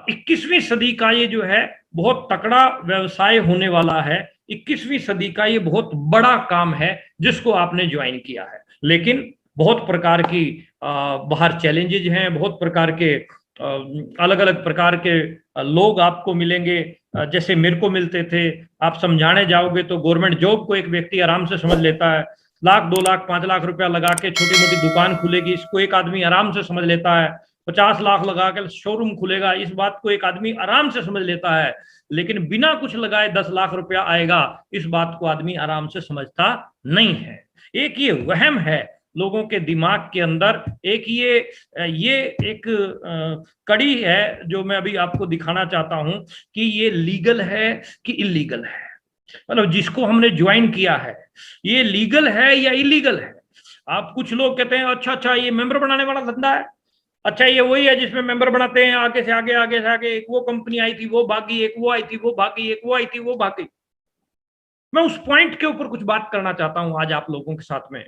21वीं सदी का ये जो है बहुत तकड़ा व्यवसाय होने वाला है। 21वीं सदी का ये बहुत बड़ा काम है जिसको आपने ज्वाइन किया है। लेकिन बहुत प्रकार की बाहर चैलेंजेज हैं, बहुत प्रकार के अलग अलग प्रकार के लोग आपको मिलेंगे। जैसे मेरे को मिलते थे, आप समझाने जाओगे तो गवर्नमेंट जॉब को एक व्यक्ति आराम से समझ लेता है, 1 लाख 2 लाख 5 लाख रुपया लगा के छोटी मोटी दुकान खुलेगी, इसको एक आदमी आराम से समझ लेता है। 50 लाख लगा के शोरूम खुलेगा, इस बात को एक आदमी आराम से समझ लेता है। लेकिन बिना कुछ लगाए 10 लाख रुपया आएगा, इस बात को आदमी आराम से समझता नहीं है। एक ये वहम है लोगों के दिमाग के अंदर, एक ये एक कड़ी है जो मैं अभी आपको दिखाना चाहता हूं कि ये लीगल है कि इलीगल है। मतलब जिसको हमने ज्वाइन किया है ये लीगल है या इलीगल है। आप कुछ लोग कहते हैं अच्छा अच्छा ये मेंबर बनाने वाला धंधा है, अच्छा ये वही है जिसमें मेंबर बनाते हैं, आगे से आगे आगे से आगे, एक वो कंपनी आई थी वो भागी, एक वो आई थी वो भागी, एक वो आई थी वो भागी। मैं उस पॉइंट के ऊपर कुछ बात करना चाहता हूं आज आप लोगों के साथ में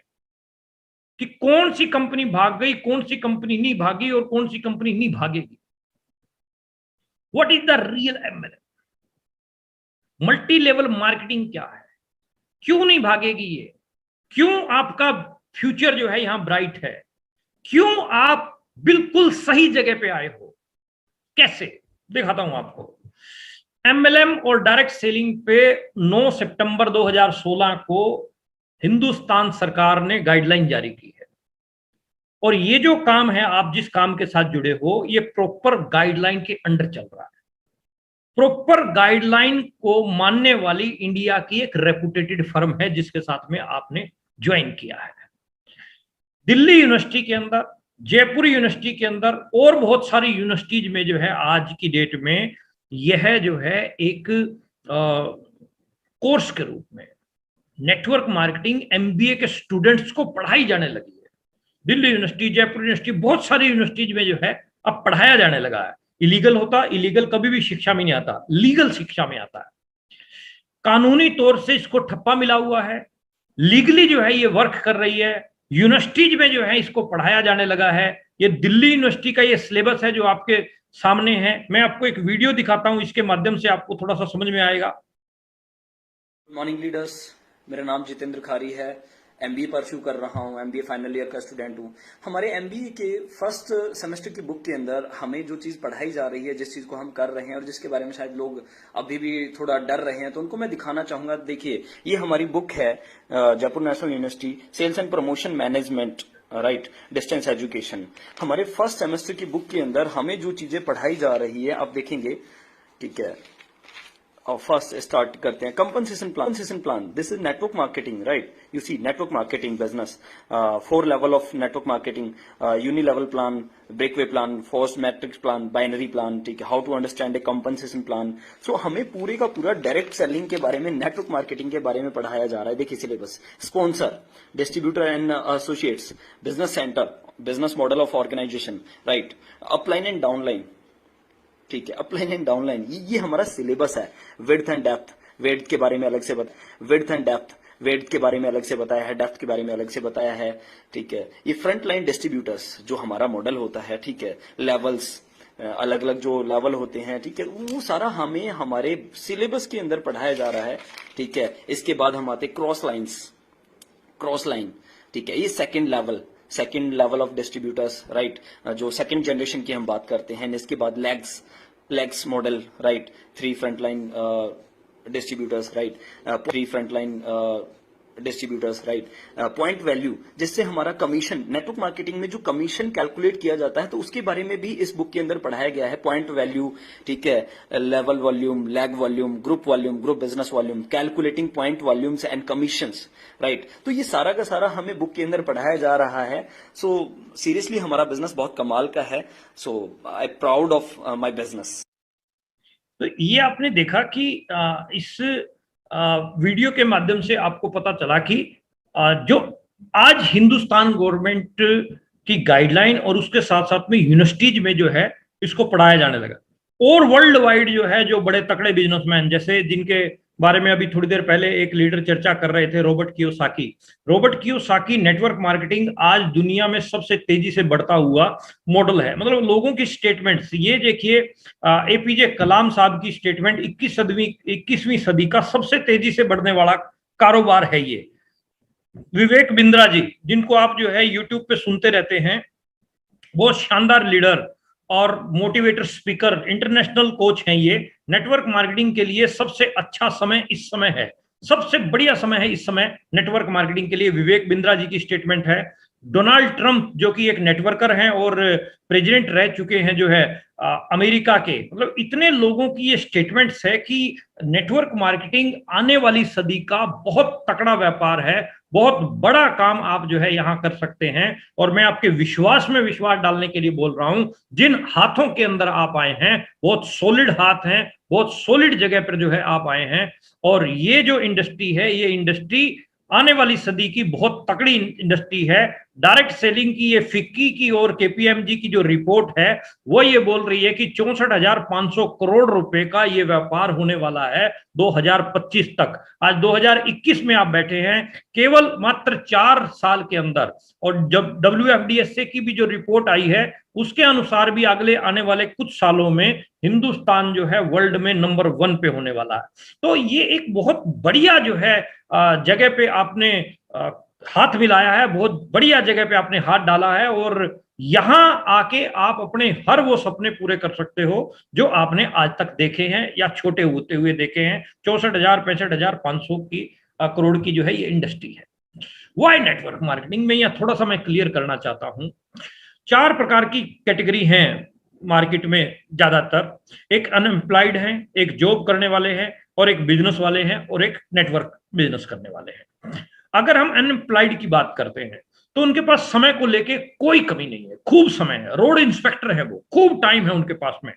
कि कौन सी कंपनी भाग गई, कौन सी कंपनी नहीं भागी और कौन सी कंपनी नहीं भागेगी। What is the real MLM? Multi level marketing क्या है, क्यों नहीं भागेगी ये, क्यों आपका फ्यूचर जो है यहां ब्राइट है, क्यों आप बिल्कुल सही जगह पे आए हो, कैसे दिखाता हूं आपको। एमएलएम और डायरेक्ट सेलिंग पे 9 सितंबर 2016 को हिंदुस्तान सरकार ने गाइडलाइन जारी की है। और ये जो काम है, आप जिस काम के साथ जुड़े हो, ये प्रॉपर गाइडलाइन के अंडर चल रहा है। प्रॉपर गाइडलाइन को मानने वाली इंडिया की एक रेपुटेटेड फर्म है जिसके साथ में आपने ज्वाइन किया है। दिल्ली यूनिवर्सिटी के अंदर, जयपुर यूनिवर्सिटी के अंदर और बहुत सारी यूनिवर्सिटीज में जो है आज की डेट में यह जो है एक कोर्स के रूप में नेटवर्क मार्केटिंग एमबीए के स्टूडेंट्स को पढ़ाई जाने लगी है। दिल्ली यूनिवर्सिटी, जयपुर यूनिवर्सिटी, बहुत सारी यूनिवर्सिटीज में जो है अब पढ़ाया जाने लगा है। इलीगल होता, इलीगल कभी भी शिक्षा में नहीं आता, लीगल शिक्षा में आता है। कानूनी तौर से इसको ठप्पा मिला हुआ है, लीगली जो है ये वर्क कर रही है। यूनिवर्सिटीज में जो है इसको पढ़ाया जाने लगा है। ये दिल्ली यूनिवर्सिटी का ये सिलेबस है जो आपके सामने है। मैं आपको एक वीडियो दिखाता हूं, इसके माध्यम से आपको थोड़ा सा समझ में आएगा। गुड मॉर्निंग लीडर्स, मेरा नाम जितेंद्र खारी है। एमबीए परस्यू कर रहा हूँ, एमबीए फाइनल ईयर का स्टूडेंट हूँ। हमारे एमबीए के फर्स्ट सेमेस्टर की बुक के अंदर हमें जो चीज पढ़ाई जा रही है, जिस चीज को हम कर रहे हैं और जिसके बारे में शायद लोग अभी भी थोड़ा डर रहे हैं, तो उनको मैं दिखाना चाहूंगा। देखिए, ये हमारी बुक है Jaipur national university sales and promotion management, right, distance education. हमारे फर्स्ट सेमेस्टर की बुक के अंदर हमें जो चीजें पढ़ाई जा रही है आप देखेंगे, ठीक है। फर्स्ट स्टार्ट करते हैं compensation plan. This is network marketing, right. You see network marketing business, 4 level of network marketing, unilevel plan, breakaway plan, force matrix plan, binary plan, ठीक है। How to understand a compensation plan. So हमें पूरे का पूरा direct selling के बारे में, network marketing के बारे में पढ़ाया जा रहा है। देखिए syllabus, sponsor, distributor and associates, business centre, business model of organisation, right, upline and downline, ठीक है। अपलाइन एंड डाउनलाइन, ये हमारा सिलेबस है। विड्थ एंड डेप्थ, वेट के बारे में अलग से विड्थ एंड डेप्थ, वेट के बारे में अलग से बताया है, डेप्थ के बारे में अलग से बताया है, ठीक है। ये फ्रंट लाइन डिस्ट्रीब्यूटर्स जो हमारा मॉडल होता है, ठीक है। लेवल्स, अलग अलग जो लेवल होते हैं, ठीक है, वो सारा हमें हमारे सिलेबस के अंदर पढ़ाया जा रहा है, ठीक है। इसके बाद हम आते क्रॉस लाइन, ठीक है। ये second level of distributors, right, जो सेकेंड जनरेशन की हम बात करते हैं। इसके बाद legs model, right, 3 front line distributors, right, 3 front line distributors, right. Point value, जिससे हमारा कमीशन, नेटवर्क मार्केटिंग में जो कमीशन कैलकुलेट किया जाता है, तो उसके बारे में भी इस बुक के अंदर पढ़ाया गया है। पॉइंट वैल्यू, ठीक है, level volume, lag volume, group business volume, calculating point volumes and commissions, right. तो ये सारा का सारा हमें बुक के अंदर पढ़ाया जा रहा है। सो सीरियसली हमारा बिजनेस बहुत कमाल का है। So I proud of my business. तो ये आपने देखा कि इस वीडियो के माध्यम से आपको पता चला कि जो आज हिंदुस्तान गवर्नमेंट की गाइडलाइन और उसके साथ साथ में यूनिवर्सिटीज में जो है इसको पढ़ाया जाने लगा। और वर्ल्ड वाइड जो है, जो बड़े तकड़े बिजनेसमैन, जैसे जिनके बारे में अभी थोड़ी देर पहले एक लीडर चर्चा कर रहे थे, Robert Kiyosaki. Robert Kiyosaki network marketing आज दुनिया में सबसे तेजी से बढ़ता हुआ मॉडल है। मतलब लोगों की स्टेटमेंट्स, ये देखिए एपीजे कलाम साहब की स्टेटमेंट, 21वीं सदी का सबसे तेजी से बढ़ने वाला कारोबार है ये। विवेक बिंद्रा जी, जिनको आप जो है यूट्यूब पे सुनते रहते हैं, बहुत शानदार लीडर और मोटिवेटर स्पीकर, इंटरनेशनल कोच हैं ये। नेटवर्क मार्केटिंग के लिए सबसे अच्छा समय इस समय है, सबसे बढ़िया समय है इस समय नेटवर्क मार्केटिंग के लिए। विवेक बिंद्रा जी की स्टेटमेंट है। डोनाल्ड ट्रंप, जो कि एक नेटवर्कर हैं और प्रेसिडेंट रह चुके हैं जो है अमेरिका के, मतलब इतने लोगों की ये स्टेटमेंट्स है कि नेटवर्क मार्केटिंग आने वाली सदी का बहुत तकड़ा व्यापार है, बहुत बड़ा काम आप जो है यहां कर सकते हैं। और मैं आपके विश्वास में विश्वास डालने के लिए बोल रहा हूं, जिन हाथों के अंदर आप आए हैं बहुत सॉलिड हाथ हैं, बहुत सॉलिड जगह पर जो है आप आए हैं। और ये जो इंडस्ट्री है, ये इंडस्ट्री आने वाली सदी की बहुत तकड़ी इंडस्ट्री है। डायरेक्ट सेलिंग की ये फिक्की की और केपीएमजी की जो रिपोर्ट है वो ये बोल रही है कि 64,500 करोड़ रुपए का ये व्यापार होने वाला है 2025 तक। आज 2021 में आप बैठे हैं, केवल मात्र 4 साल के अंदर। और जब WFDSA की भी जो रिपोर्ट आई है उसके अनुसार भी अगले आने वाले कुछ सालों में हिंदुस्तान जो है वर्ल्ड में नंबर 1 पे होने वाला है। तो ये एक बहुत बढ़िया जो है जगह पे आपने हाथ मिलाया है, बहुत बढ़िया जगह पे आपने हाथ डाला है। और यहां आके आप अपने हर वो सपने पूरे कर सकते हो जो आपने आज तक देखे हैं या छोटे होते हुए देखे हैं। 64,000 65,500 की करोड़ की जो है ये इंडस्ट्री है। वाई नेटवर्क मार्केटिंग में यह थोड़ा सा मैं क्लियर करना चाहता हूं। 4 प्रकार की कैटेगरी हैं मार्केट में ज्यादातर। एक अनएम्प्लॉयड है, एक जॉब करने वाले हैं, और एक बिजनेस वाले हैं, और एक नेटवर्क बिजनेस करने वाले हैं। अगर हम अनएम्प्लॉयड की बात करते हैं तो उनके पास समय को लेके कोई कमी नहीं है, खूब समय है। रोड इंस्पेक्टर है वो, खूब टाइम है उनके पास में,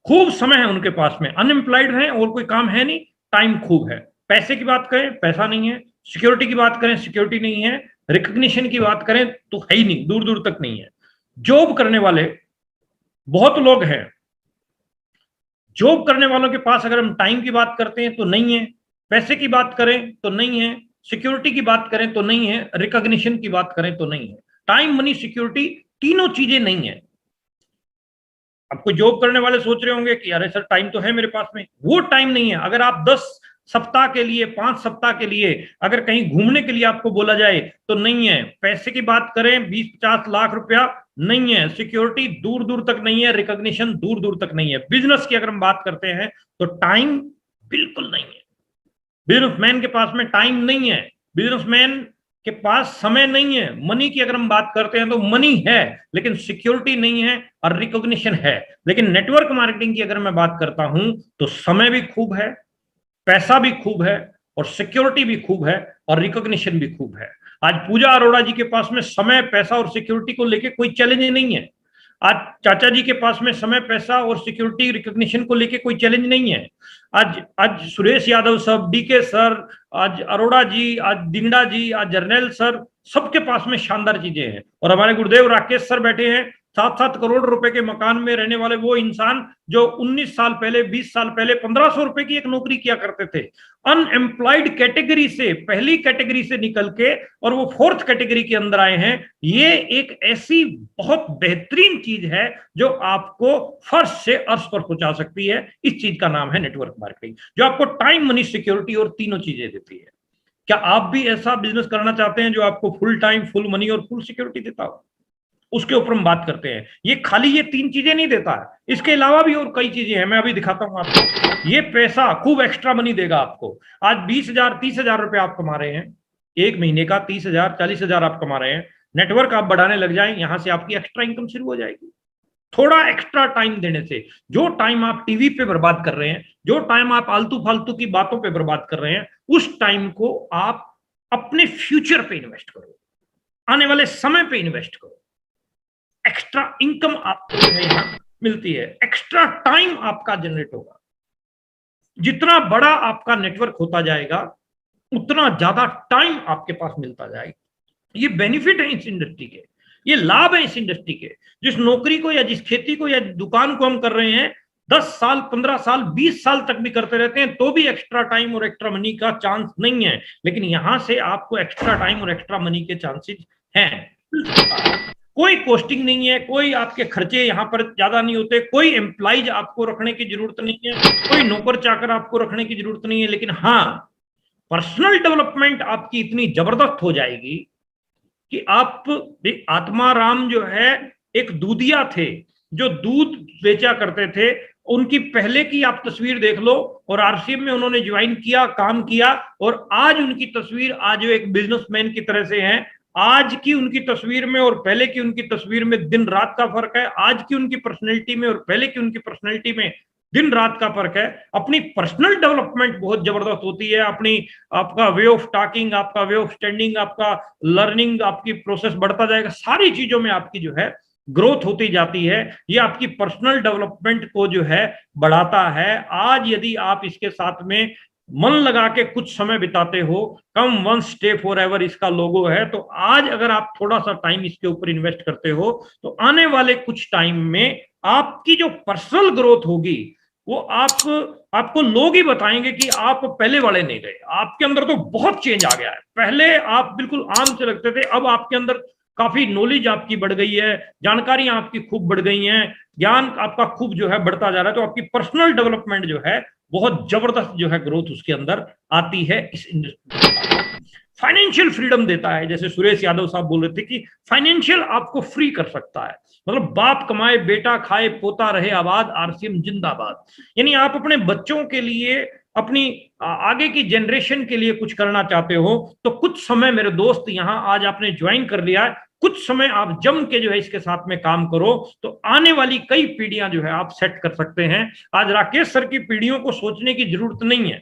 खूब समय है उनके पास में। अनएम्प्लॉयड है और कोई काम है नहीं, टाइम खूब है। पैसे की बात करें, पैसा नहीं है। सिक्योरिटी की बात करें, सिक्योरिटी नहीं है। रिकग्निशन की बात करें तो है ही नहीं, दूर दूर तक नहीं है। जॉब करने वाले बहुत लोग हैं। जॉब करने वालों के पास अगर हम टाइम की बात करते हैं तो नहीं है, पैसे की बात करें तो नहीं है, सिक्योरिटी की बात करें तो नहीं है, रिकॉग्निशन की बात करें तो नहीं है। टाइम, मनी, सिक्योरिटी, तीनों चीजें नहीं है। आपको जॉब करने वाले सोच रहे होंगे कि अरे सर टाइम तो है मेरे पास में, वो टाइम नहीं है। अगर आप 10 सप्ताह के लिए, 5 सप्ताह के लिए अगर कहीं घूमने के लिए आपको बोला जाए तो नहीं है। पैसे की बात करें 20-50 लाख रुपया नहीं है। सिक्योरिटी दूर दूर तक नहीं है, रिकॉग्निशन दूर दूर तक नहीं है। बिजनेस की अगर हम बात करते हैं तो टाइम बिल्कुल नहीं है। बिजनेसमैन के पास में टाइम नहीं है, बिजनेसमैन के पास समय नहीं है। मनी की अगर हम बात करते हैं तो मनी है लेकिन सिक्योरिटी नहीं है और रिकॉग्निशन है। लेकिन नेटवर्क मार्केटिंग की अगर मैं बात करता हूं तो समय भी खूब है, पैसा भी खूब है, और सिक्योरिटी भी खूब है, और रिकॉग्निशन भी खूब है। आज पूजा अरोड़ा जी के पास में समय, पैसा और सिक्योरिटी को लेके कोई चैलेंज नहीं है। आज चाचा जी के पास में समय, पैसा और सिक्योरिटी, रिकॉग्निशन को लेके कोई चैलेंज नहीं है। आज सुरेश यादव साहब, डीके सर, आज अरोड़ा जी, आज दिंगड़ा जी, आज जर्नैल सर, सबके पास में शानदार चीजें हैं। और हमारे गुरुदेव राकेश सर बैठे हैं, 7-7 करोड़ रुपए के मकान में रहने वाले वो इंसान जो 19 साल पहले, 20 साल पहले 1500 रुपए की एक नौकरी किया करते थे। अनएम्प्लॉयड कैटेगरी से, पहली कैटेगरी से निकल के और वो 4th कैटेगरी के अंदर आए हैं। ये एक ऐसी बहुत बेहतरीन चीज है जो आपको फर्श से अर्श पर पहुंचा सकती है। इस चीज का नाम है नेटवर्क मार्केटिंग, जो आपको टाइम, मनी, सिक्योरिटी और तीनों चीजें देती है। क्या आप भी ऐसा बिजनेस करना चाहते हैं जो आपको फुल टाइम, फुल मनी और फुल सिक्योरिटी देता हो? उसके ऊपर हम बात करते हैं। ये खाली ये 3 चीजें नहीं देता है, इसके अलावा भी और कई चीजें हैं। मैं अभी दिखाता हूं आपको। ये पैसा खूब एक्स्ट्रा मनी देगा आपको। आज 20,000 30,000 रुपए आप कमा रहे हैं एक महीने का, 30,000 40,000 आप कमा रहे हैं। नेटवर्क आप बढ़ाने लग जाएं, यहां से आपकी एक्स्ट्रा इनकम शुरू हो जाएगी। थोड़ा एक्स्ट्रा टाइम देने से, जो टाइम आप टीवी पे बर्बाद कर रहे हैं, जो टाइम आप आलतू फालतू की बातों पे बर्बाद कर रहे हैं, उस टाइम को आप अपने फ्यूचर पे इन्वेस्ट करो, आने वाले समय पे इन्वेस्ट करो। एक्स्ट्रा इनकम आपको यहां मिलती है, एक्स्ट्रा टाइम आपका जनरेट होगा। जितना बड़ा आपका नेटवर्क होता जाएगा उतना ज्यादा टाइम आपके पास मिलता जाएगा। ये बेनिफिट है इस इंडस्ट्री के, ये लाभ है इस इंडस्ट्री के। जिस नौकरी को या जिस खेती को या दुकान को हम कर रहे हैं 10 साल, 15 साल, 20 साल तक भी करते रहते हैं तो भी एक्स्ट्रा टाइम और एक्स्ट्रा मनी का चांस नहीं है। लेकिन यहां से आपको एक्स्ट्रा टाइम और एक्स्ट्रा मनी के चांसेस हैं। कोई कॉस्टिंग नहीं है, कोई आपके खर्चे यहाँ पर ज्यादा नहीं होते, कोई एम्प्लॉइज आपको रखने की जरूरत नहीं है, कोई नौकर चाकर आपको रखने की जरूरत नहीं है। लेकिन हाँ, पर्सनल डेवलपमेंट आपकी इतनी जबरदस्त हो जाएगी कि आप, आत्माराम जो है एक दूधिया थे जो दूध बेचा करते थे, उनकी पहले की आप तस्वीर देख लो और आरसीएम में उन्होंने ज्वाइन किया, काम किया, और आज उनकी तस्वीर आज एक बिजनेसमैन की तरह से है। आज की उनकी तस्वीर में और पहले की उनकी तस्वीर में दिन रात का फर्क है। आज की उनकी पर्सनैलिटी में और पहले की उनकी पर्सनैलिटी में दिन रात का फर्क है। अपनी पर्सनल डेवलपमेंट बहुत जबरदस्त होती है। अपनी, आपका वे ऑफ टॉकिंग, आपका वे ऑफ स्टैंडिंग, आपका लर्निंग, आपकी प्रोसेस बढ़ता जाएगा। सारी चीजों में आपकी जो है ग्रोथ होती जाती है। ये आपकी पर्सनल डेवलपमेंट को जो है बढ़ाता है। आज यदि आप इसके साथ में मन लगा के कुछ समय बिताते हो, कम वन स्टे फॉर एवर इसका लोगो है, तो आज अगर आप थोड़ा सा टाइम इसके ऊपर इन्वेस्ट करते हो तो आने वाले कुछ टाइम में आपकी जो पर्सनल ग्रोथ होगी वो आपको लोग ही बताएंगे कि आप पहले वाले नहीं रहे। आपके अंदर तो बहुत चेंज आ गया है। पहले आप बिल्कुल आम से लगते थे, अब आपके अंदर काफी नॉलेज आपकी बढ़ गई है, जानकारियां आपकी खूब बढ़ गई हैं, ज्ञान आपका खूब जो है बढ़ता जा रहा है। तो आपकी पर्सनल डेवलपमेंट जो है बहुत जबरदस्त जो है ग्रोथ उसके अंदर आती है। इस इंडस्ट्री फाइनेंशियल फ्रीडम देता है। जैसे सुरेश यादव साहब बोल रहे थे कि फाइनेंशियल आपको फ्री कर सकता है। मतलब बाप कमाए बेटा खाए पोता रहे आबाद, आरसीएम जिंदाबाद। यानी आप अपने बच्चों के लिए, अपनी आगे की जनरेशन के लिए कुछ करना चाहते हो तो कुछ समय मेरे दोस्त यहाँ आज आपने ज्वाइन कर लिया है, कुछ समय आप जम के जो है इसके साथ में काम करो तो आने वाली कई पीढ़ियां जो है आप सेट कर सकते हैं। आज राकेश सर की पीढ़ियों को सोचने की जरूरत नहीं है।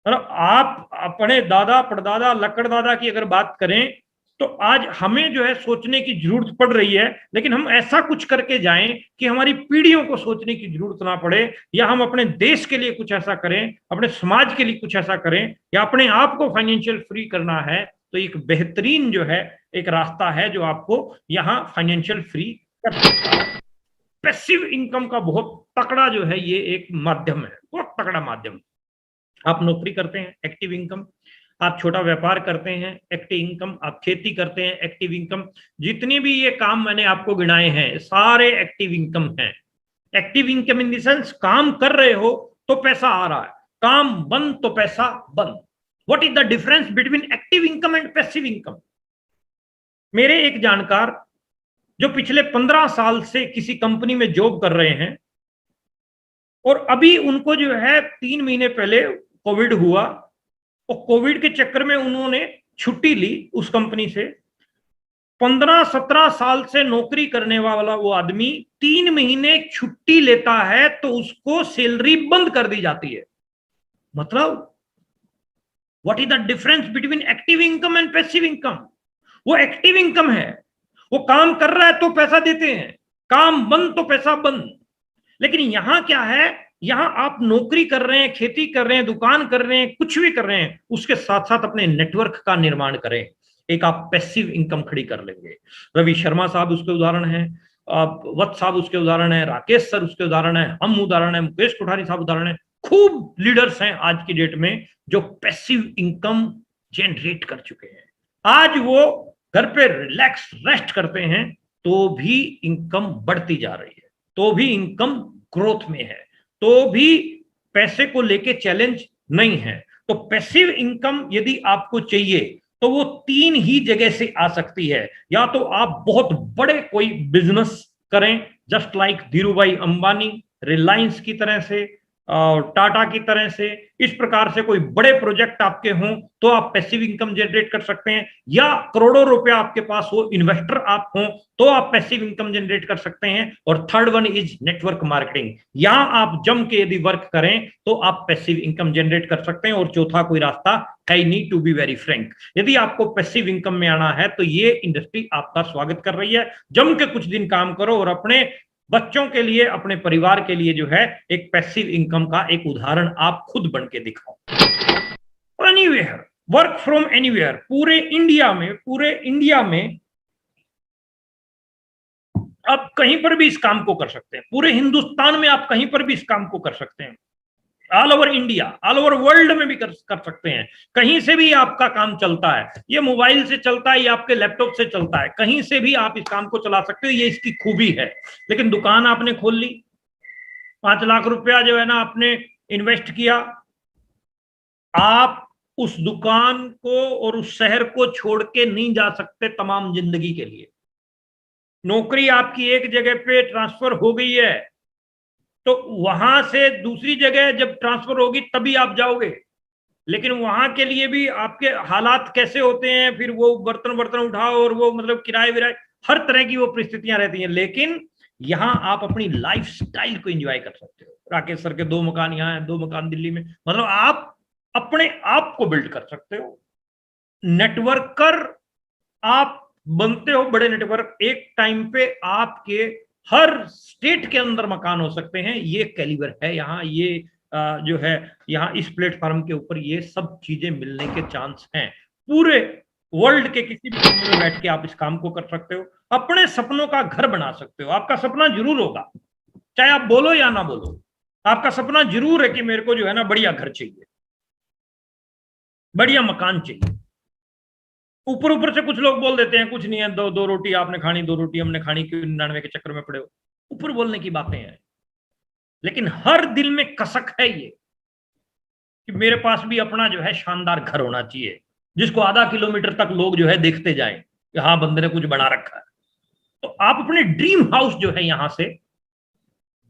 आप अपने दादा परदादा लकड़ दादा की अगर बात करें तो आज हमें जो है सोचने की जरूरत पड़ रही है, लेकिन हम ऐसा कुछ करके जाएं कि हमारी पीढ़ियों को सोचने की जरूरत ना पड़े, या हम अपने देश के लिए कुछ ऐसा करें, अपने समाज के लिए कुछ ऐसा करें, या अपने आप को फाइनेंशियल फ्री करना है तो एक बेहतरीन जो है एक रास्ता है जो आपको यहाँ फाइनेंशियल फ्री कर सकता है। पैसिव इनकम का बहुत तकड़ा जो है ये एक माध्यम है, बहुत तकड़ा माध्यम। आप नौकरी करते हैं, एक्टिव इनकम। आप छोटा व्यापार करते हैं, एक्टिव इनकम। आप खेती करते हैं, एक्टिव इनकम। जितने भी ये काम मैंने आपको गिनाए हैं सारे एक्टिव इनकम हैं। Active income in the sense काम कर रहे हो तो पैसा आ रहा है, काम बंद तो पैसा बंद। What is the difference between active income and passive income? मेरे एक जानकार जो पिछले 15 साल से किसी कंपनी में जॉब कर रहे हैं और अभी उनको जो है 3 महीने पहले कोविड हुआ और कोविड के चक्कर में उन्होंने छुट्टी ली उस कंपनी से। 15-17 साल से नौकरी करने वाला वो आदमी 3 महीने छुट्टी लेता है तो उसको सैलरी बंद कर दी जाती है। मतलब what is the difference between active income and passive income? वो एक्टिव इनकम है, वो काम कर रहा है तो पैसा देते हैं, काम बंद तो पैसा बंद। लेकिन यहां क्या है, यहां आप नौकरी कर रहे हैं, खेती कर रहे हैं, दुकान कर रहे हैं, कुछ भी कर रहे हैं, उसके साथ साथ अपने नेटवर्क का निर्माण करें, एक आप पैसिव इनकम खड़ी कर लेंगे। रवि शर्मा साहब उसके उदाहरण हैं, वत्स साहब उसके उदाहरण है, राकेश सर उसके उदाहरण है, हम उदाहरण है, मुकेश कोठारी साहब उदाहरण है। खूब लीडर्स हैं आज की डेट में जो पैसिव इनकम जनरेट कर चुके हैं। आज वो घर पे रिलैक्स रेस्ट करते हैं तो भी इनकम बढ़ती जा रही है, तो भी इनकम ग्रोथ में है, तो भी पैसे को लेके चैलेंज नहीं है। तो पैसिव इनकम यदि आपको चाहिए तो वो 3 ही जगह से आ सकती है। या तो आप बहुत बड़े कोई बिजनेस करें, जस्ट लाइक धीरूभाई अंबानी, रिलायंस की तरह से, टाटा की तरह से, इस प्रकार से कोई बड़े प्रोजेक्ट आपके हों तो आप पैसिव इनकम जनरेट कर सकते हैं। या करोड़ों रुपया आपके पास हो, इन्वेस्टर आप हों तो आप पैसिव इनकम जनरेट कर सकते हैं। और third one is network marketing. यहां आप जम के यदि वर्क करें तो आप पैसिव इनकम जनरेट कर सकते हैं। और चौथा कोई रास्ता है नहीं, टू बी वेरी फ्रैंक। यदि आपको पैसिव इनकम में आना है तो ये इंडस्ट्री आपका स्वागत कर रही है। जम के कुछ दिन काम करो और अपने बच्चों के लिए, अपने परिवार के लिए जो है एक पैसिव इनकम का एक उदाहरण आप खुद बन के दिखाओ। एनीवेयर, वर्क फ्रॉम एनीवेयर, पूरे इंडिया में आप कहीं पर भी इस काम को कर सकते हैं, पूरे हिंदुस्तान में आप कहीं पर भी इस काम को कर सकते हैं, all over India, all over world में भी कर सकते हैं। कहीं से भी आपका काम चलता है, ये मोबाइल से चलता है, ये आपके लैपटॉप से चलता है, कहीं से भी आप इस काम को चला सकते हो, ये इसकी खूबी है। लेकिन दुकान आपने खोल ली, 5 लाख रुपया जो है ना आपने इन्वेस्ट किया, आप उस दुकान को और उस शहर को छोड़ के नहीं जा सकते तमाम जिंदगी के लिए। नौकरी आपकी एक जगह पे ट्रांसफर हो गई है, तो वहां से दूसरी जगह जब ट्रांसफर होगी तभी आप जाओगे, लेकिन वहां के लिए भी आपके हालात कैसे होते हैं, फिर वो बर्तन बर्तन उठाओ और वो मतलब किराए विराए, हर तरह की वो परिस्थितियां रहती हैं। लेकिन यहाँ आप अपनी लाइफ स्टाइल को एंजॉय कर सकते हो। राकेश सर के 2 मकान यहाँ है, 2 मकान दिल्ली में, मतलब आप अपने आप को बिल्ड कर सकते हो। नेटवर्कर आप बनते हो, बड़े नेटवर्क, एक टाइम पे आपके हर स्टेट के अंदर मकान हो सकते हैं। ये कैलिबर है यहाँ, ये जो है यहाँ इस प्लेटफॉर्म के ऊपर ये सब चीजें मिलने के चांस हैं। पूरे वर्ल्ड के किसी भी कोने में बैठ के आप इस काम को कर सकते हो, अपने सपनों का घर बना सकते हो। आपका सपना जरूर होगा, चाहे आप बोलो या ना बोलो, आपका सपना जरूर है कि मेरे को जो है ना बढ़िया घर चाहिए, बढ़िया मकान चाहिए। ऊपर ऊपर से कुछ लोग बोल देते हैं कुछ नहीं है, दो रोटी आपने खानी, 2 रोटी हमने खानी, क्यों 99 के चक्कर में पड़े हो, ऊपर बोलने की बातें हैं। लेकिन हर दिल में कसक है ये कि मेरे पास भी अपना जो है शानदार घर होना चाहिए, जिसको आधा किलोमीटर तक लोग जो है देखते जाएं कि हाँ बंदे ने कुछ बना रखा है। तो आप अपने ड्रीम हाउस जो है यहां से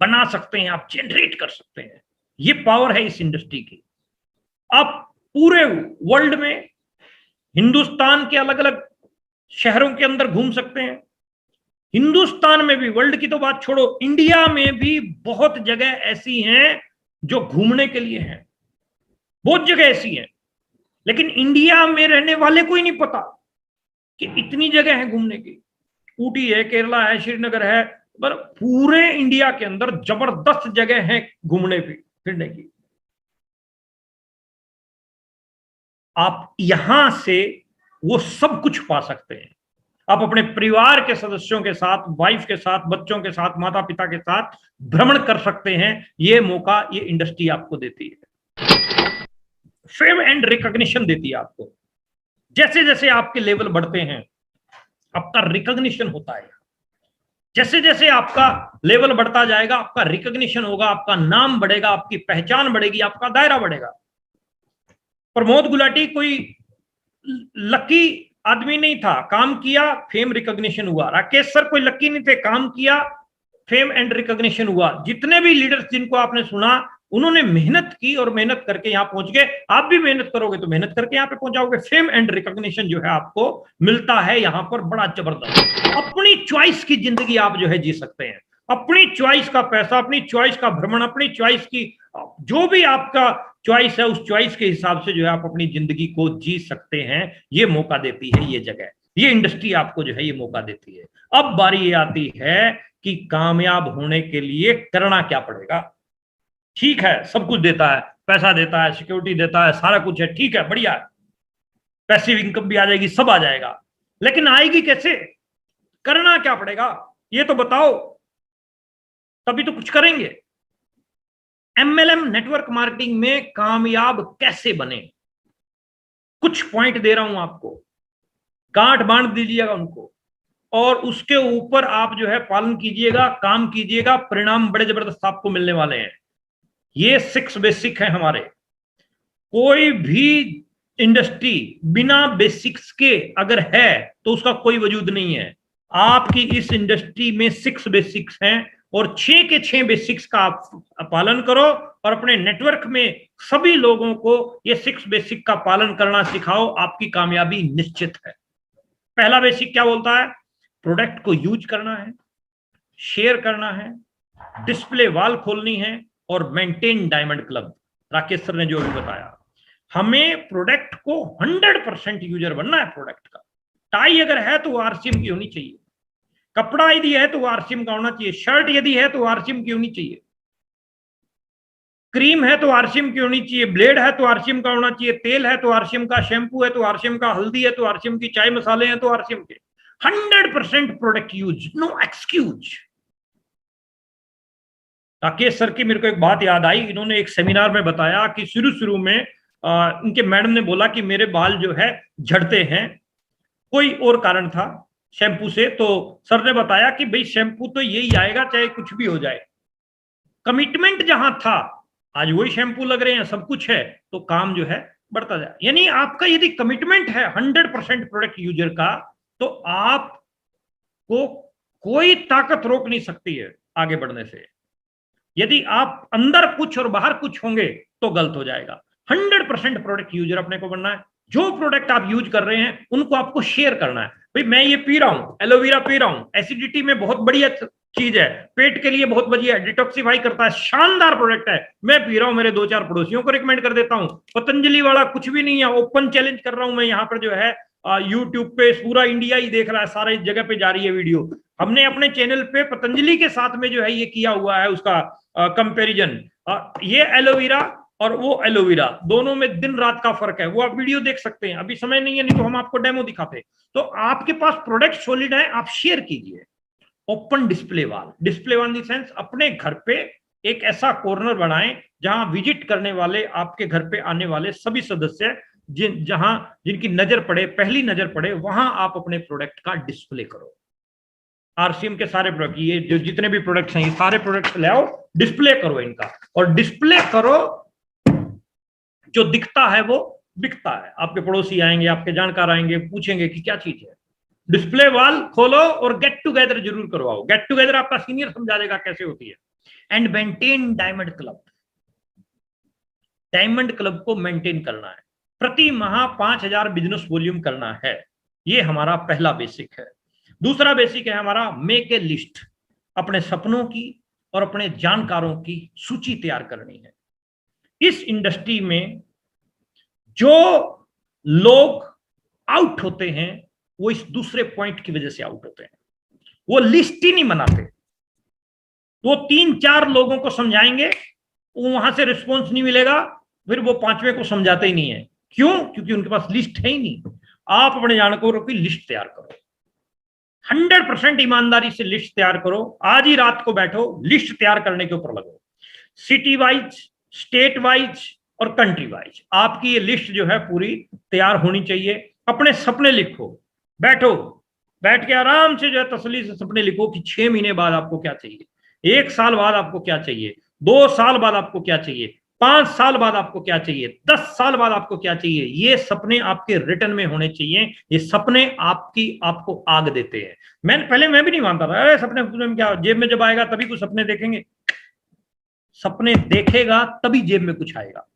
बना सकते हैं, आप जनरेट कर सकते हैं। ये पावर है इस इंडस्ट्री की। आप पूरे वर्ल्ड में, हिंदुस्तान के अलग अलग शहरों के अंदर घूम सकते हैं। हिंदुस्तान में भी, वर्ल्ड की तो बात छोड़ो, इंडिया में भी बहुत जगह ऐसी हैं जो घूमने के लिए हैं, बहुत जगह ऐसी हैं। लेकिन इंडिया में रहने वाले को ही नहीं पता कि इतनी जगह है घूमने की। ऊटी है, केरला है, श्रीनगर है, पर पूरे इंडिया के अंदर जबरदस्त जगह है घूमने फिरने की। आप यहां से वो सब कुछ पा सकते हैं। आप अपने परिवार के सदस्यों के साथ, वाइफ के साथ, बच्चों के साथ, माता पिता के साथ भ्रमण कर सकते हैं। ये मौका ये इंडस्ट्री आपको देती है, फेम एंड रिकॉग्निशन देती है आपको। जैसे जैसे आपके लेवल बढ़ते हैं आपका रिकॉग्निशन होता है। जैसे जैसे आपका लेवल बढ़ता जाएगा आपका रिकॉग्निशन होगा, आपका नाम बढ़ेगा, आपकी पहचान बढ़ेगी, आपका दायरा बढ़ेगा। प्रमोद गुलाटी कोई लकी आदमी नहीं था, काम किया, फेम रिकॉग्निशन हुआ। राकेश सर कोई लकी नहीं थे, काम किया, फेम एंड रिकॉग्निशन हुआ। जितने भी लीडर्स जिनको आपने सुना, उन्होंने मेहनत की और मेहनत करके यहां पहुंच गए। आप भी मेहनत करोगे तो मेहनत करके यहां पे पहुंचाओगे। फेम एंड रिकॉग्निशन जो है आपको मिलता है यहां पर बड़ा जबरदस्त। अपनी चॉइस की जिंदगी आप जो है जी सकते हैं, अपनी चॉइस का पैसा, अपनी चॉइस का भ्रमण, अपनी चॉइस की जो भी आपका चॉइस है उस चॉइस के हिसाब से जो है आप अपनी जिंदगी को जी सकते हैं। ये मौका देती है ये जगह, ये इंडस्ट्री आपको जो है ये मौका देती है। अब बारी ये आती है कि कामयाब होने के लिए करना क्या पड़ेगा। ठीक है, सब कुछ देता है, पैसा देता है, सिक्योरिटी देता है, सारा कुछ है, ठीक है, बढ़िया है, पैसिव इनकम भी आ जाएगी, सब आ जाएगा, लेकिन आएगी कैसे, करना क्या पड़ेगा ये तो बताओ, तभी तो कुछ करेंगे। एमएलएम नेटवर्क मार्केटिंग में कामयाब कैसे बने, कुछ पॉइंट दे रहा हूं आपको, गांठ बांध दीजिएगा उनको और उसके ऊपर आप जो है पालन कीजिएगा, काम कीजिएगा, परिणाम बड़े जबरदस्त आपको मिलने वाले हैं। ये 6 बेसिक है हमारे। कोई भी इंडस्ट्री बिना बेसिक्स के अगर है तो उसका कोई वजूद नहीं है। आपकी इस इंडस्ट्री में 6 बेसिक्स हैं और 6 के 6 बेसिक्स का आप पालन करो और अपने नेटवर्क में सभी लोगों को ये 6 बेसिक का पालन करना सिखाओ, आपकी कामयाबी निश्चित है। पहला बेसिक क्या बोलता है? प्रोडक्ट को यूज करना है, शेयर करना है, डिस्प्ले वॉल खोलनी है और maintain diamond club. Rakesh sir ने जो भी बताया, हमें प्रोडक्ट को 100% यूजर बनना है। प्रोडक्ट का टाई अगर है तो वो आरसीएम की होनी चाहिए, कपड़ा यदि है तो वो आरसीएम का होना चाहिए, शर्ट यदि है तो आरसीएम की होनी चाहिए, क्रीम है तो आरसीएम की होनी चाहिए, ब्लेड है तो आरसीएम का होना चाहिए, तेल है तो आरसीएम का, शैम्पू है तो आरसीएम का, हल्दी है तो आरसीएम की, चाय मसाले हैं तो आरसीएम के। 100% product use, no excuse. Rakesh sir की मेरे को एक बात याद आई, इन्होंने एक सेमिनार में बताया कि शुरू शुरू में इनके मैडम ने बोला कि मेरे बाल जो है झड़ते हैं, कोई और कारण था शैम्पू से, तो सर ने बताया कि भाई शैम्पू तो यही आएगा चाहे कुछ भी हो जाए। कमिटमेंट जहां था, आज वही शैम्पू लग रहे हैं, सब कुछ है, तो काम जो है बढ़ता जाए। यानी आपका यदि कमिटमेंट है 100% प्रोडक्ट यूजर का, तो आपको कोई ताकत रोक नहीं सकती है आगे बढ़ने से। यदि आप अंदर कुछ और बाहर कुछ होंगे तो गलत हो जाएगा। 100% प्रोडक्ट यूजर अपने को बनना है। जो प्रोडक्ट आप यूज कर रहे हैं उनको आपको शेयर करना है। भाई मैं ये पी रहा हूं, एलोवेरा पी रहा हूं, एसिडिटी में बहुत बढ़िया चीज है, पेट के लिए बहुत बढ़िया है, डिटॉक्सिफाई करता है, शानदार प्रोडक्ट है, मैं पी रहा हूं, मेरे 2-4 पड़ोसियों को रिकमेंड कर देता हूं। पतंजलि वाला कुछ भी नहीं है, ओपन चैलेंज कर रहा हूं मैं यहाँ पर जो है, यूट्यूब पे पूरा इंडिया ही देख रहा है, सारे जगह पे जा रही है वीडियो। हमने अपने चैनल पे पतंजलि के साथ में जो है ये किया हुआ है, उसका कंपैरिजन। ये एलोवेरा और वो एलोवेरा दोनों में दिन रात का फर्क है, वो आप वीडियो देख सकते हैं। अभी समय नहीं है, नहीं तो हम आपको डेमो दिखाते। तो आपके पास प्रोडक्ट सॉलिड है, आप शेयर कीजिए। ओपन डिस्प्ले वाल इन सेंस अपने घर पे एक ऐसा कॉर्नर बनाएं जहां विजिट करने वाले, आपके घर पे आने वाले सभी सदस्य जिनकी नजर पड़े, पहली नजर पड़े, वहां आप अपने प्रोडक्ट का डिस्प्ले करो। आरसीएम के सारे प्रोडक्ट, ये जो जितने भी प्रोडक्ट्स हैं, ये सारे प्रोडक्ट्स ले आओ, डिस्प्ले करो इनका, और डिस्प्ले करो, जो दिखता है वो बिकता है। आपके पड़ोसी आएंगे, आपके जानकार आएंगे, पूछेंगे कि क्या चीज है। डिस्प्ले वाल खोलो और गेट टुगेदर जरूर करवाओ। गेट टुगेदर आपका सीनियर समझा देगा कैसे होती है। And maintain diamond club. Diamond club को मेंटेन करना है, प्रति माह 5,000 बिजनेस वॉल्यूम करना है, ये हमारा पहला बेसिक है। दूसरा बेसिक है हमारा मेक ए लिस्ट। अपने सपनों की और अपने जानकारों की सूची तैयार करनी है। इस इंडस्ट्री में जो लोग आउट होते हैं वो इस दूसरे पॉइंट की वजह से आउट होते हैं, वो लिस्ट ही नहीं बनाते। वो 3-4 लोगों को समझाएंगे, वहां से रिस्पॉन्स नहीं मिलेगा, फिर वो 5वें को समझाते ही नहीं है। क्यों? क्योंकि उनके पास लिस्ट है ही नहीं। आप अपने जानकारों की लिस्ट तैयार करो, 100% ईमानदारी से लिस्ट तैयार करो। आज ही रात को बैठो, लिस्ट तैयार करने के ऊपर लगो। सिटी वाइज, स्टेट वाइज और कंट्री वाइज आपकी ये लिस्ट जो है पूरी तैयार होनी चाहिए। अपने सपने लिखो, बैठ के आराम से जो है तसल्ली से सपने लिखो कि 6 महीने बाद आपको क्या चाहिए, 1 साल बाद आपको क्या चाहिए, 2 साल बाद आपको क्या चाहिए, 5 साल बाद आपको क्या चाहिए, 10 साल बाद आपको क्या चाहिए। ये सपने आपके रिटर्न में होने चाहिए। ये सपने आपको आग देते हैं। मैं भी नहीं मानता था, अरे सपने में क्या, जेब में जब आएगा तभी कुछ सपने देखेंगे। सपने देखेगा तभी जेब में कुछ आएगा।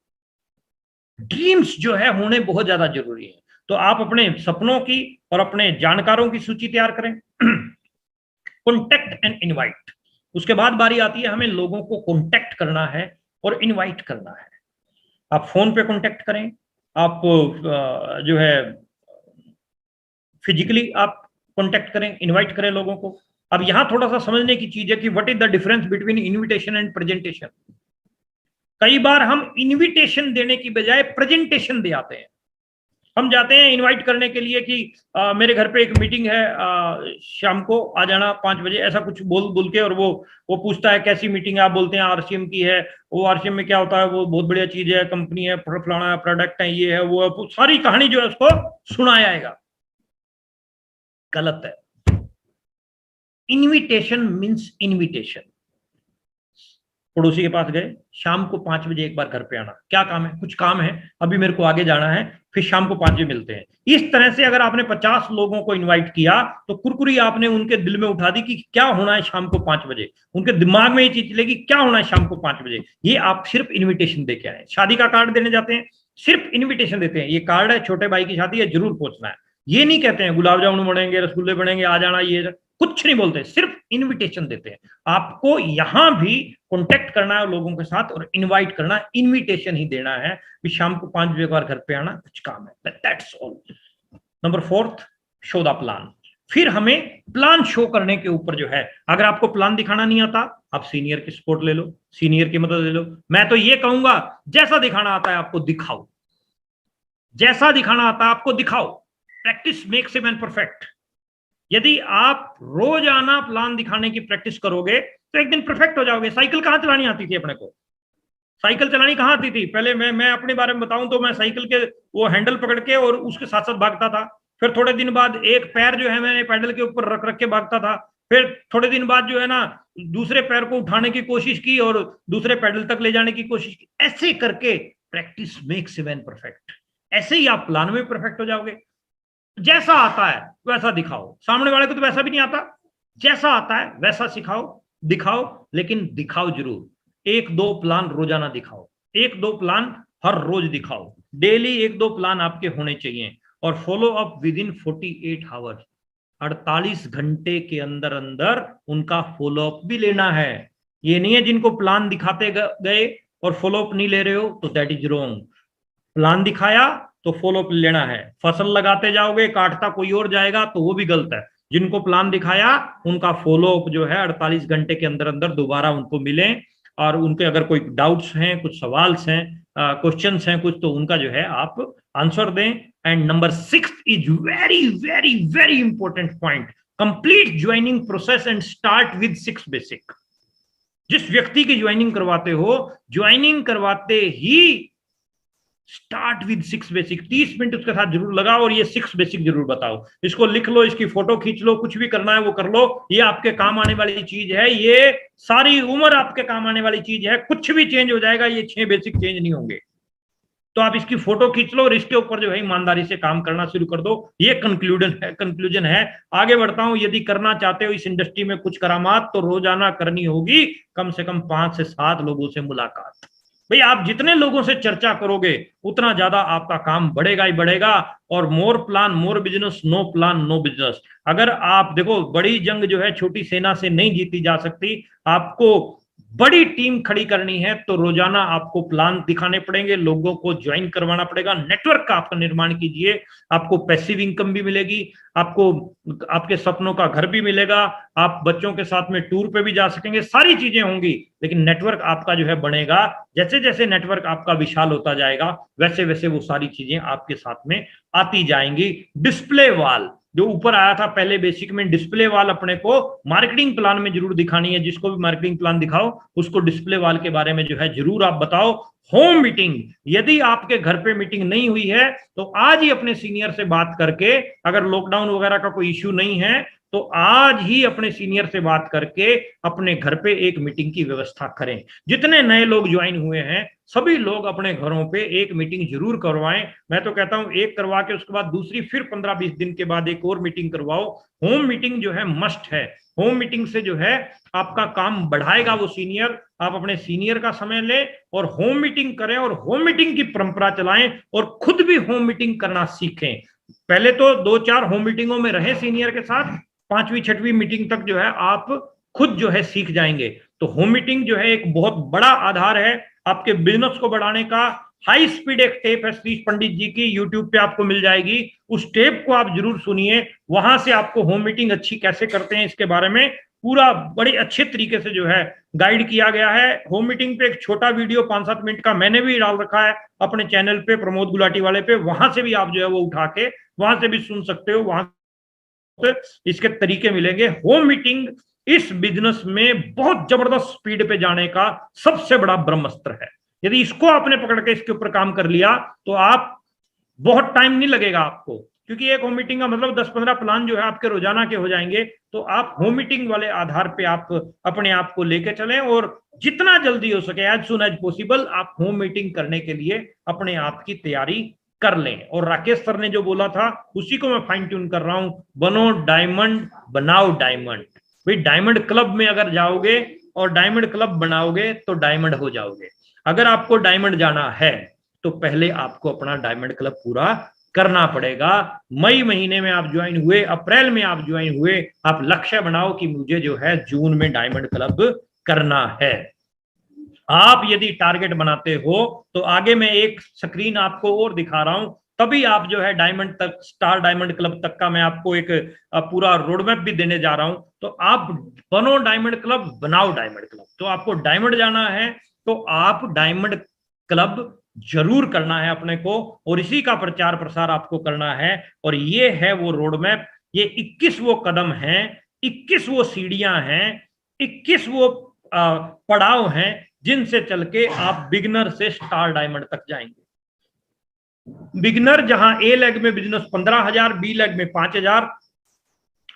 ड्रीम्स जो है होने बहुत ज्यादा जरूरी है। तो आप अपने सपनों की और अपने जानकारों की सूची तैयार करें। Contact and invite. उसके बाद बारी आती है हमें लोगों को कॉन्टेक्ट करना है और इनवाइट करना है। आप फोन पे कॉन्टेक्ट करें, आप जो है फिजिकली आप कॉन्टेक्ट करें, इनवाइट करें लोगों को। अब यहां थोड़ा सा समझने की चीज है कि what is the difference between invitation and presentation. कई बार हम इनविटेशन देने की बजाय प्रेजेंटेशन दे आते हैं। हम जाते हैं इनवाइट करने के लिए कि मेरे घर पे एक मीटिंग है, शाम को आ जाना 5 बजे, ऐसा कुछ बोल के, और वो पूछता है कैसी मीटिंग है, आप बोलते हैं आरसीएम की है। वो आरसीएम में क्या होता है, वो बहुत बढ़िया चीज है, कंपनी है, फलाना प्रोडक्ट है, ये है वो है, सारी कहानी जो है उसको सुनाया जाएगा। गलत है। Invitation means invitation. पड़ोसी के पास गए, शाम को 5 बजे एक बार घर पे आना, क्या काम है, कुछ काम है, अभी मेरे को आगे जाना है, फिर शाम को 5 बजे मिलते हैं। इस तरह से अगर आपने 50 लोगों को इनवाइट किया तो कुरकुरी आपने उनके दिल में उठा दी कि क्या होना है शाम को 5 बजे। उनके दिमाग में ये चीज चलेगी क्या होना है शाम को 5 बजे। ये आप सिर्फ इन्विटेशन दे के आए। शादी का कार्ड देने जाते हैं, सिर्फ इन्विटेशन देते हैं, ये कार्ड है, छोटे भाई की शादी है, जरूर पहुंचना है। ये नहीं कहते हैं गुलाब जामुन बनेंगे, रसगुल्ले बनेंगे, आ जाना, ये कुछ नहीं बोलते, सिर्फ इनविटेशन देते हैं। आपको यहां भी कॉन्टेक्ट करना है लोगों के साथ और इनवाइट करना है, इनविटेशन ही देना है कि शाम को 5 बजे बार घर पे आना, कुछ काम है, that's all. Number 4, show the plan. फिर हमें प्लान शो करने के ऊपर जो है, अगर आपको प्लान दिखाना नहीं आता, आप सीनियर की सपोर्ट ले लो, सीनियर की मदद ले लो। मैं तो ये कहूंगा जैसा दिखाना आता है आपको दिखाओ, जैसा दिखाना आता है आपको दिखाओ। Practice makes a man perfect. यदि आप रोजाना प्लान दिखाने की प्रैक्टिस करोगे तो एक दिन परफेक्ट हो जाओगे। साइकिल कहाँ चलानी आती थी अपने को? साइकिल चलानी कहाँ आती थी? पहले मैं अपने बारे में बताऊं तो मैं साइकिल के वो हैंडल पकड़ के और उसके साथ साथ भागता था। फिर थोड़े दिन बाद एक पैर जो है मैंने पैडल के ऊपर रख रख के भागता था। फिर थोड़े दिन बाद जो है ना दूसरे पैर को उठाने की कोशिश की और दूसरे पैडल तक ले जाने की कोशिश की। ऐसे करके practice makes a man perfect. ऐसे ही आप प्लान में परफेक्ट हो जाओगे। जैसा आता है वैसा दिखाओ। सामने वाले को तो वैसा भी नहीं आता। जैसा आता है वैसा सिखाओ, दिखाओ, लेकिन दिखाओ जरूर। एक दो प्लान रोजाना दिखाओ, एक दो प्लान हर रोज दिखाओ। डेली एक दो प्लान आपके होने चाहिए और follow up with in 48 hours. 48 घंटे के अंदर अंदर उनका फॉलो अप भी लेना है। ये नहीं है जिनको प्लान दिखाते गए और फॉलो अप नहीं ले रहे हो तो दैट इज रॉन्ग। प्लान दिखाया तो फॉलो अप लेना है। फसल लगाते जाओगे काटता कोई और जाएगा तो वो भी गलत है। जिनको प्लान दिखाया उनका फॉलो अप जो है 48 घंटे के अंदर अंदर दोबारा उनको मिले और उनके अगर कोई डाउट्स हैं, कुछ सवाल हैं, क्वेश्चंस हैं कुछ, तो उनका जो है आप आंसर दें। And number 6 is very very very important point, complete joining process and start with 6 basic. जिस व्यक्ति की ज्वाइनिंग करवाते हो, ज्वाइनिंग करवाते ही स्टार्ट विद 6 बेसिक। 30 मिनट उसके साथ जरूर लगाओ और ये 6 बेसिक जरूर बताओ। इसको लिख लो, इसकी फोटो खींच लो, कुछ भी करना है वो कर लो। ये आपके काम आने वाली चीज है, ये सारी उम्र आपके काम आने वाली चीज है। कुछ भी चेंज हो जाएगा, ये 6 बेसिक चेंज नहीं होंगे। तो आप इसकी फोटो खींच लो और इसके ऊपर जो है ईमानदारी से काम करना शुरू कर दो। ये कंक्लूजन है। आगे बढ़ता हूं। यदि करना चाहते हो इस इंडस्ट्री में कुछ करामात, तो रोजाना करनी होगी कम से कम 5 से 7 लोगों से मुलाकात। भाई आप जितने लोगों से चर्चा करोगे उतना ज्यादा आपका काम बढ़ेगा ही बढ़ेगा। और more plan more business, no plan no business. अगर आप देखो, बड़ी जंग जो है छोटी सेना से नहीं जीती जा सकती। आपको बड़ी टीम खड़ी करनी है तो रोजाना आपको प्लान दिखाने पड़ेंगे, लोगों को ज्वाइन करवाना पड़ेगा, नेटवर्क का आपका निर्माण कीजिए। आपको पैसिव इनकम भी मिलेगी, आपको आपके सपनों का घर भी मिलेगा, आप बच्चों के साथ में टूर पे भी जा सकेंगे, सारी चीजें होंगी। लेकिन नेटवर्क आपका जो है बनेगा। जैसे जैसे नेटवर्क आपका विशाल होता जाएगा वैसे वैसे वो सारी चीजें आपके साथ में आती जाएंगी। डिस्प्ले वाल जो ऊपर आया था पहले बेसिक में, डिस्प्ले वाल अपने को मार्केटिंग प्लान में जरूर दिखानी है। जिसको भी मार्केटिंग प्लान दिखाओ उसको डिस्प्ले वाल के बारे में जो है जरूर आप बताओ। होम मीटिंग, यदि आपके घर पे मीटिंग नहीं हुई है तो आज ही अपने सीनियर से बात करके, अगर लॉकडाउन वगैरह का कोई इश्यू नहीं है तो आज ही अपने सीनियर से बात करके अपने घर पे एक मीटिंग की व्यवस्था करें। जितने नए लोग ज्वाइन हुए हैं सभी लोग अपने घरों पे एक मीटिंग जरूर करवाएं। मैं तो कहता हूं एक करवा के उसके बाद दूसरी, फिर 15-20 दिन के बाद एक और मीटिंग करवाओ। होम मीटिंग जो है मस्ट है। होम मीटिंग से जो है आपका काम बढ़ाएगा वो सीनियर। आप अपने सीनियर का समय लें और होम मीटिंग करें और होम मीटिंग की परंपरा चलाएं और खुद भी होम मीटिंग करना सीखें। पहले तो 2-4 होम मीटिंगों में रहे सीनियर के साथ, 5वीं-6वीं मीटिंग तक जो है आप खुद जो है सीख जाएंगे। तो होम मीटिंग जो है एक बहुत बड़ा आधार है आपके बिजनेस को बढ़ाने का। हाई स्पीड एक टेप है सतीश पंडित जी की, यूट्यूब पे आपको मिल जाएगी। उस टेप को आप जरूर सुनिए। वहां से आपको होम मीटिंग अच्छी कैसे करते हैं इसके बारे में पूरा बड़े अच्छे तरीके से जो है गाइड किया गया है। होम मीटिंग पे एक छोटा वीडियो 5-7 मिनट का मैंने भी डाल रखा है अपने चैनल पे, प्रमोद गुलाटी वाले पे। वहां से भी आप जो है वो उठा के वहां से भी सुन सकते हो। वहां इसके तरीके मिलेंगे। होम मीटिंग इस बिजनेस में बहुत जबरदस्त स्पीड पे जाने का सबसे बड़ा ब्रह्मास्त्र है। यदि इसको आपने पकड़ के इसके ऊपर काम कर लिया तो आप बहुत टाइम नहीं लगेगा आपको, क्योंकि एक होम मीटिंग का मतलब 10-15 प्लान जो है आपके रोजाना के हो जाएंगे। तो आप होम मीटिंग वाले आधार पे आप अपने आप को लेके चलें और जितना जल्दी हो सके, एज सुन एज पॉसिबल, आप होम मीटिंग करने के लिए अपने आप की तैयारी कर लें। और राकेश सर ने जो बोला था उसी को मैं फाइन ट्यून कर रहा हूं, बनो डायमंड बनाओ डायमंड। भाई डायमंड क्लब में अगर जाओगे और डायमंड क्लब बनाओगे तो डायमंड हो जाओगे। अगर आपको डायमंड जाना है तो पहले आपको अपना डायमंड क्लब पूरा करना पड़ेगा। मई महीने में आप ज्वाइन हुए, अप्रैल में आप ज्वाइन हुए, आप लक्ष्य बनाओ कि मुझे जो है जून में डायमंड क्लब करना है। आप यदि टारगेट बनाते हो तो आगे मैं एक स्क्रीन आपको और दिखा रहा हूं, तभी आप जो है डायमंड तक, स्टार डायमंड क्लब तक का मैं आपको एक पूरा रोडमैप भी देने जा रहा हूं। तो आप बनो डायमंड क्लब, बनाओ डायमंड क्लब। तो आपको डायमंड जाना है तो आप डायमंड क्लब जरूर करना है अपने को, और इसी का प्रचार प्रसार आपको करना है। और ये है वो रोडमैप ये 21 वो कदम हैं, 21 वो सीढ़ियां हैं, 21 वो पड़ाव हैं जिनसे चल के आप बिगनर से स्टार डायमंड तक जाएंगे। बिगनर जहां ए लेग में बिजनेस 15,000, बी लेग में 5,000,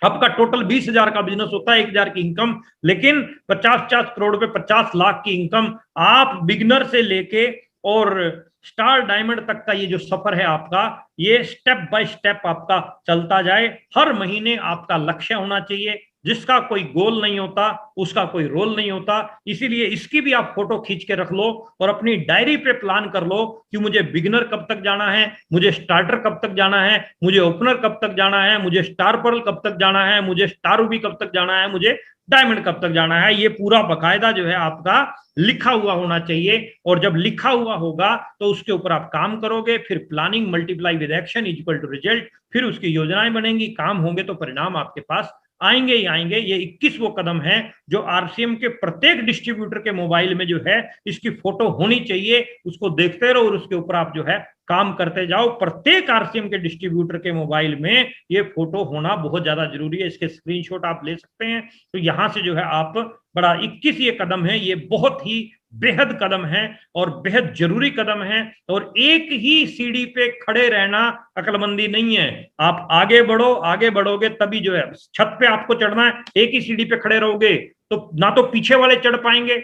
आपका टोटल 20,000 का बिजनेस होता है, 1,000 की इनकम, लेकिन 50-50 करोड़ पे 50 लाख की इनकम आप बिगनर से लेके और स्टार डायमंड तक का ये जो सफर है आपका, ये स्टेप बाय स्टेप आपका चलता जाए। हर महीने आपका लक्ष्य होना चाहिए। जिसका कोई गोल नहीं होता उसका कोई रोल नहीं होता, इसीलिए इसकी भी आप फोटो खींच के रख लो और अपनी डायरी पे प्लान कर लो कि मुझे बिगिनर कब तक जाना है, मुझे स्टार्टर कब तक जाना है, मुझे ओपनर कब तक जाना है, मुझे स्टार पर्ल कब तक जाना है, मुझे स्टार रूबी कब तक जाना है, मुझे डायमंड कब तक जाना है। ये पूरा बकायदा जो है आपका लिखा हुआ होना चाहिए, और जब लिखा हुआ होगा तो उसके ऊपर आप काम करोगे। फिर planning multiply with action is equal to result, फिर उसकी योजनाएं बनेंगी, काम होंगे तो परिणाम आपके पास आएंगे ही आएंगे। ये 21 वो कदम है जो आरसीएम के प्रत्येक डिस्ट्रीब्यूटर के मोबाइल में जो है इसकी फोटो होनी चाहिए। उसको देखते रहो और उसके ऊपर आप जो है काम करते जाओ। प्रत्येक आरसीएम के डिस्ट्रीब्यूटर के मोबाइल में ये फोटो होना बहुत ज्यादा जरूरी है। इसके स्क्रीनशॉट आप ले सकते हैं। तो यहां से जो है आप बड़ा 21 ये कदम है, ये बहुत ही बेहद कदम है और बेहद जरूरी कदम है। और एक ही सीढ़ी पे खड़े रहना अक्लमंदी नहीं है। आप आगे बढ़ो, आगे बढ़ोगे तभी जो है छत पे आपको चढ़ना है। एक ही सीढ़ी पे खड़े रहोगे तो ना तो पीछे वाले चढ़ पाएंगे,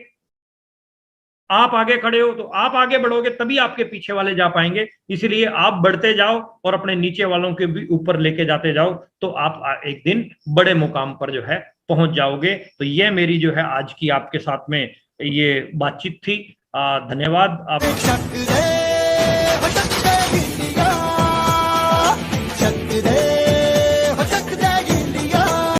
आप आगे खड़े हो तो आप आगे बढ़ोगे तभी आपके पीछे वाले जा पाएंगे। इसलिए आप बढ़ते जाओ और अपने नीचे वालों के भी ऊपर लेके जाते जाओ, तो आप एक दिन बड़े मुकाम पर जो है पहुंच जाओगे। तो ये मेरी जो है आज की आपके साथ में ये बातचीत थी। धन्यवाद आप